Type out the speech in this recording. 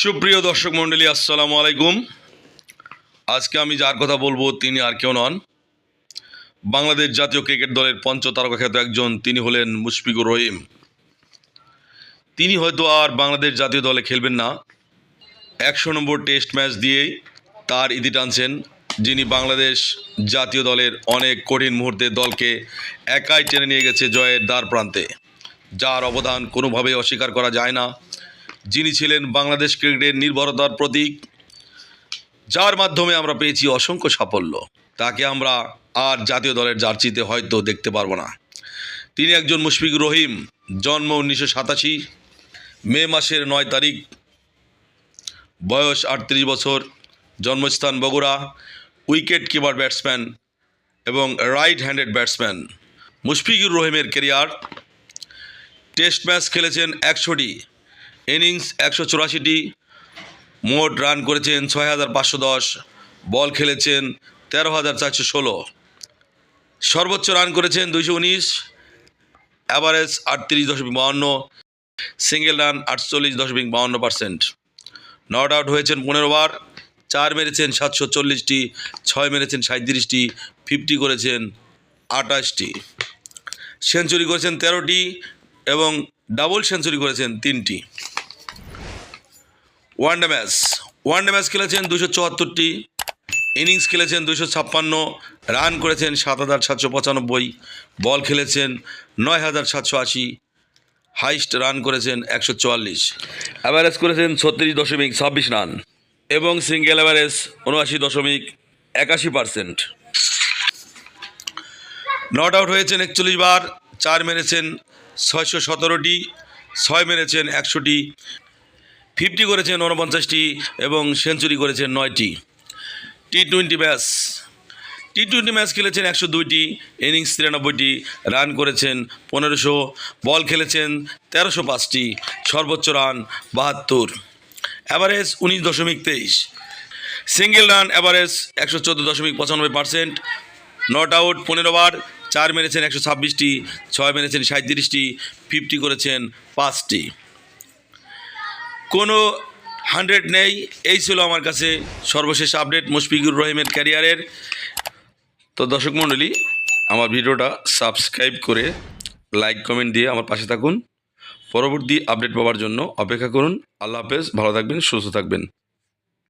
সুপ্রিয় দর্শক মণ্ডলী, আসসালামু আলাইকুম। আজকে আমি যার কথা বলবো তিনি আর কেউ নন, বাংলাদেশ জাতীয় ক্রিকেট দলের পঞ্চতারকা খ্যাত একজন। তিনি হলেন মুশফিকুর রহিম। তিনি হয়তো আর বাংলাদেশ জাতীয় দলে খেলবেন না। 100 নম্বর টেস্ট ম্যাচ দিয়েই তার ইতি টানছেন, যিনি বাংলাদেশ জাতীয় দলের অনেক কঠিন মুহূর্তে দলকে একাই টেনে নিয়ে গেছে জয়ের দ্বার প্রান্তে, যার অবদান কোনোভাবেই অস্বীকার করা যায় না। যিনি ছিলেন বাংলাদেশ ক্রিকেটের নির্ভরতার প্রতীক, যার মাধ্যমে আমরা পেয়েছি অসংখ্য সাফল্য, তাকে আমরা আর জাতীয় দলের জার্সিতে হয়তো দেখতে পারবো না। তিনি একজন মুশফিকুর রহিম। জন্ম 1987 মে মাসের 9 তারিখ, বয়স 38 বছর, জন্মস্থান বগুড়া, উইকেট কিপার ব্যাটসম্যান এবং রাইট হ্যান্ডেড ব্যাটসম্যান। মুশফিকুর রহিমের ক্যারিয়ার: টেস্ট ম্যাচ খেলেছেন 100টি, ইনিংস 184টি, মোট রান করেছেন 6510, বল খেলেছেন 13416, সর্বোচ্চ রান করেছেন 219, average 38.52, single run 48.52%। Not out হয়েছেন 15 বার, 4 মেরেছেন 740টি, 6 মেরেছেন 37টি, 50 করেছেন 28টি, সেঞ্চুরি করেছেন 13টি এবং ডাবল সেঞ্চুরি করেছেন 3টি। ওয়ানডে ম্যাচ খেলেছেন 274টি, ইনিংস খেলেছেন 256, রান করেছেন 7795, বল খেলেছেন 9780, হাইস্ট রান করেছেন 144, অ্যাভারেজ করেছেন 36.26 রান এবং সিঙ্গেল অ্যাভারেজ 79.81%। নট আউট হয়েছেন 41 বার, 4 মেরেছেন 617টি, 6 মেরেছেন 100টি, 50 করেছেন 49টি এবং সেঞ্চুরি করেছেন 9টি। টি-টোয়েন্টি ম্যাচ খেলেছেন 102টি, ইনিংস 93টি, রান করেছেন 1500, বল খেলেছেন 1305টি, সর্বোচ্চ run 72, average 19.23, single run average 114.95%। Not out 15 বার, 4 মেরেছেন 126টি, 6 মেরেছেন 37টি, 50 করেছেন 5টি, কোনো 100 নেই। এই ছিল আমার কাছে সর্বশেষ আপডেট মুশফিকুর রহিমের ক্যারিয়ারের। তো দর্শক মণ্ডলী, আমার ভিডিওটা সাবস্ক্রাইব করে লাইক কমেন্ট দিয়ে আমার পাশে থাকুন। পরবর্তী আপডেট পাওয়ার জন্য অপেক্ষা করুন। আল্লাহ হাফেজ, ভালো থাকবেন, সুস্থ থাকবেন।